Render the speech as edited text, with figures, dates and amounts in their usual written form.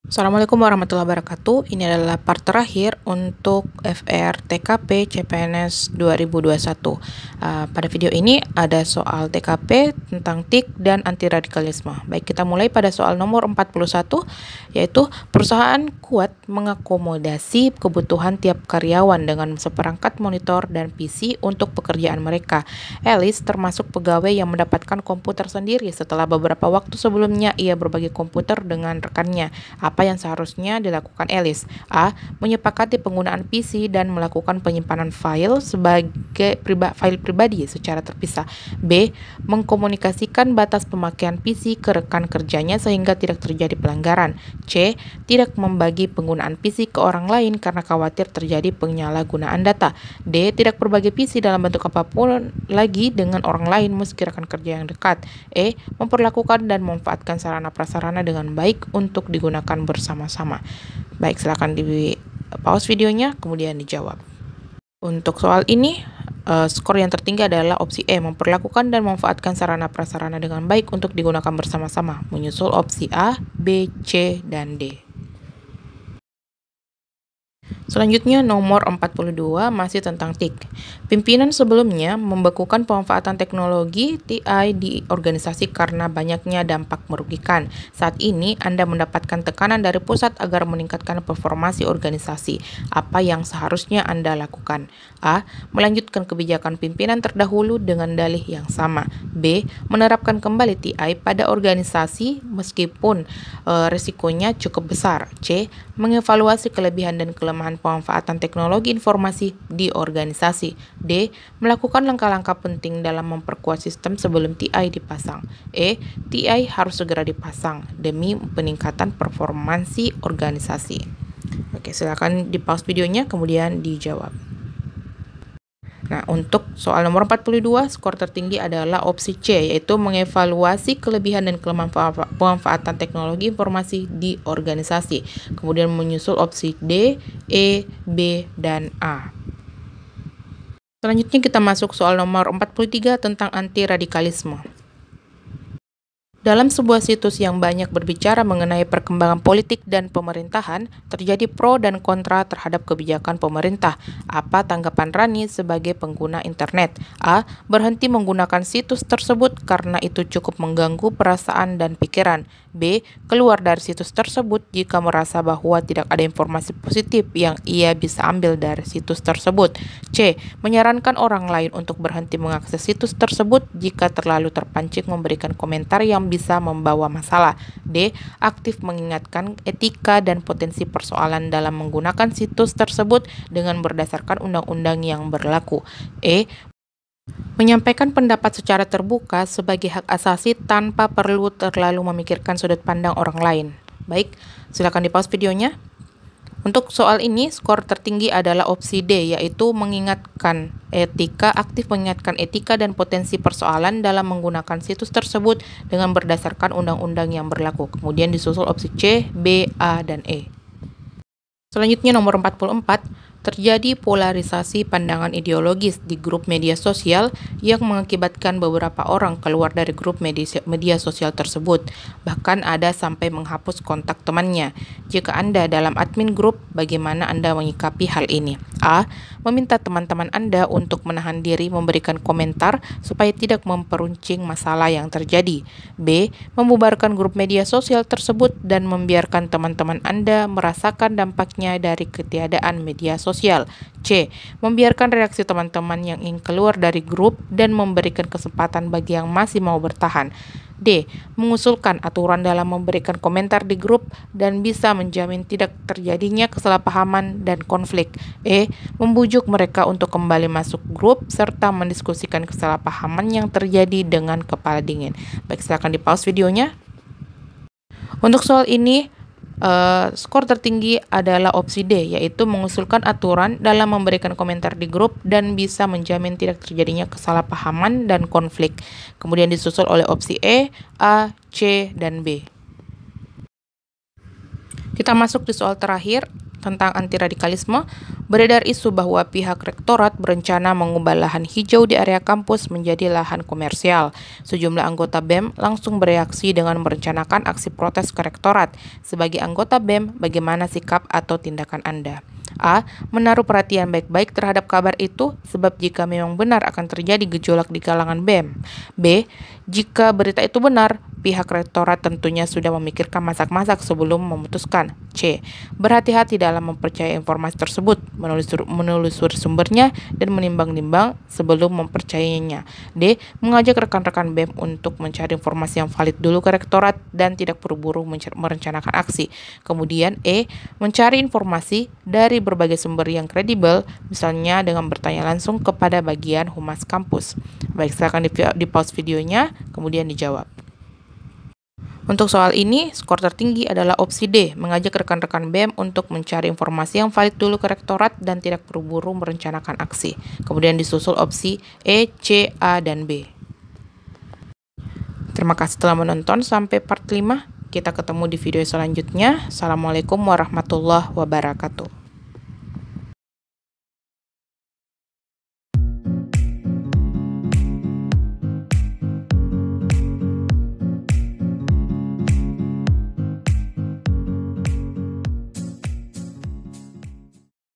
Assalamualaikum warahmatullahi wabarakatuh. Ini adalah part terakhir untuk FR TKP CPNS 2021. Pada video ini ada soal TKP tentang TIK dan anti radikalisme. Baik, kita mulai pada soal nomor 41, yaitu perusahaan kuat mengakomodasi kebutuhan tiap karyawan dengan seperangkat monitor dan PC untuk pekerjaan mereka. Alice termasuk pegawai yang mendapatkan komputer sendiri setelah beberapa waktu sebelumnya ia berbagi komputer dengan rekannya. Apa yang seharusnya dilakukan Alice? A. Menyepakati penggunaan PC dan melakukan penyimpanan file sebagai file pribadi secara terpisah. B. Mengkomunikasikan batas pemakaian PC ke rekan kerjanya sehingga tidak terjadi pelanggaran. C. Tidak membagi penggunaan PC ke orang lain karena khawatir terjadi penyalahgunaan data. D. Tidak berbagi PC dalam bentuk apapun lagi dengan orang lain meski rekan kerja yang dekat. E. Memperlakukan dan memanfaatkan sarana prasarana dengan baik untuk digunakan bersama-sama. Baik, silakan di pause videonya kemudian dijawab. Untuk soal ini, skor yang tertinggi adalah opsi E, memperlakukan dan memanfaatkan sarana prasarana dengan baik untuk digunakan bersama-sama, menyusul opsi A, B, C, dan D. Selanjutnya nomor 42 masih tentang TIK. Pimpinan sebelumnya membekukan pemanfaatan teknologi TI di organisasi karena banyaknya dampak merugikan. Saat ini Anda mendapatkan tekanan dari pusat agar meningkatkan performasi organisasi. Apa yang seharusnya Anda lakukan? A. Melanjutkan kebijakan pimpinan terdahulu dengan dalih yang sama. B. Menerapkan kembali TI pada organisasi meskipun resikonya cukup besar. C. Mengevaluasi kelebihan dan kelemahan pemanfaatan teknologi informasi di organisasi. D. Melakukan langkah-langkah penting dalam memperkuat sistem sebelum TI dipasang. E. TI harus segera dipasang demi peningkatan performansi organisasi. Oke, silakan di pause videonya kemudian dijawab. Nah, untuk soal nomor 42, skor tertinggi adalah opsi C, yaitu mengevaluasi kelebihan dan kelemahan pemanfaatan teknologi informasi di organisasi. Kemudian menyusul opsi D, E, B, dan A. Selanjutnya kita masuk soal nomor 43 tentang anti radikalisme. Dalam sebuah situs yang banyak berbicara mengenai perkembangan politik dan pemerintahan, terjadi pro dan kontra terhadap kebijakan pemerintah. Apa tanggapan Rani sebagai pengguna internet? A. Berhenti menggunakan situs tersebut karena itu cukup mengganggu perasaan dan pikiran. B. Keluar dari situs tersebut jika merasa bahwa tidak ada informasi positif yang ia bisa ambil dari situs tersebut. C. Menyarankan orang lain untuk berhenti mengakses situs tersebut jika terlalu terpancing memberikan komentar yang bisa membawa masalah. D. Aktif mengingatkan etika dan potensi persoalan dalam menggunakan situs tersebut dengan berdasarkan undang-undang yang berlaku. E. Menyampaikan pendapat secara terbuka sebagai hak asasi tanpa perlu terlalu memikirkan sudut pandang orang lain. Baik, silakan di pause videonya. Untuk soal ini, skor tertinggi adalah opsi D, yaitu aktif mengingatkan etika dan potensi persoalan dalam menggunakan situs tersebut dengan berdasarkan undang-undang yang berlaku. Kemudian disusul opsi C, B, A, dan E. Selanjutnya nomor 44, terjadi polarisasi pandangan ideologis di grup media sosial yang mengakibatkan beberapa orang keluar dari grup media sosial tersebut. Bahkan ada sampai menghapus kontak temannya. Jika Anda dalam admin grup, bagaimana Anda menyikapi hal ini? A. Meminta teman-teman Anda untuk menahan diri memberikan komentar supaya tidak memperuncing masalah yang terjadi. B. Membubarkan grup media sosial tersebut dan membiarkan teman-teman Anda merasakan dampaknya dari ketiadaan media sosial. C. Membiarkan reaksi teman-teman yang ingin keluar dari grup dan memberikan kesempatan bagi yang masih mau bertahan. D. Mengusulkan aturan dalam memberikan komentar di grup dan bisa menjamin tidak terjadinya kesalahpahaman dan konflik. E. Membujuk mereka untuk kembali masuk grup serta mendiskusikan kesalahpahaman yang terjadi dengan kepala dingin. Baik, silakan di pause videonya. Untuk soal ini, skor tertinggi adalah opsi D, yaitu mengusulkan aturan dalam memberikan komentar di grup dan bisa menjamin tidak terjadinya kesalahpahaman dan konflik. Kemudian disusul oleh opsi E, A, C, dan B. Kita masuk di soal terakhir tentang anti-radikalisme, beredar isu bahwa pihak rektorat berencana mengubah lahan hijau di area kampus menjadi lahan komersial. Sejumlah anggota BEM langsung bereaksi dengan merencanakan aksi protes ke rektorat. Sebagai anggota BEM, bagaimana sikap atau tindakan Anda? A. Menaruh perhatian baik-baik terhadap kabar itu, sebab jika memang benar akan terjadi gejolak di kalangan BEM. B. Jika berita itu benar, pihak rektorat tentunya sudah memikirkan masak-masak sebelum memutuskan. C. Berhati-hati dalam mempercayai informasi tersebut, menelusuri sumbernya, dan menimbang-nimbang sebelum mempercayainya. D. Mengajak rekan-rekan BEM untuk mencari informasi yang valid dulu ke rektorat dan tidak buru-buru merencanakan aksi. Kemudian E. Mencari informasi dari berbagai sumber yang kredibel, misalnya dengan bertanya langsung kepada bagian humas kampus. Baik, silakan di-pause videonya, kemudian dijawab. Untuk soal ini, skor tertinggi adalah opsi D, mengajak rekan-rekan BEM untuk mencari informasi yang valid dulu ke rektorat dan tidak buru-buru merencanakan aksi. Kemudian disusul opsi E, C, A, dan B. Terima kasih telah menonton sampai part 5. Kita ketemu di video selanjutnya. Assalamualaikum warahmatullahi wabarakatuh.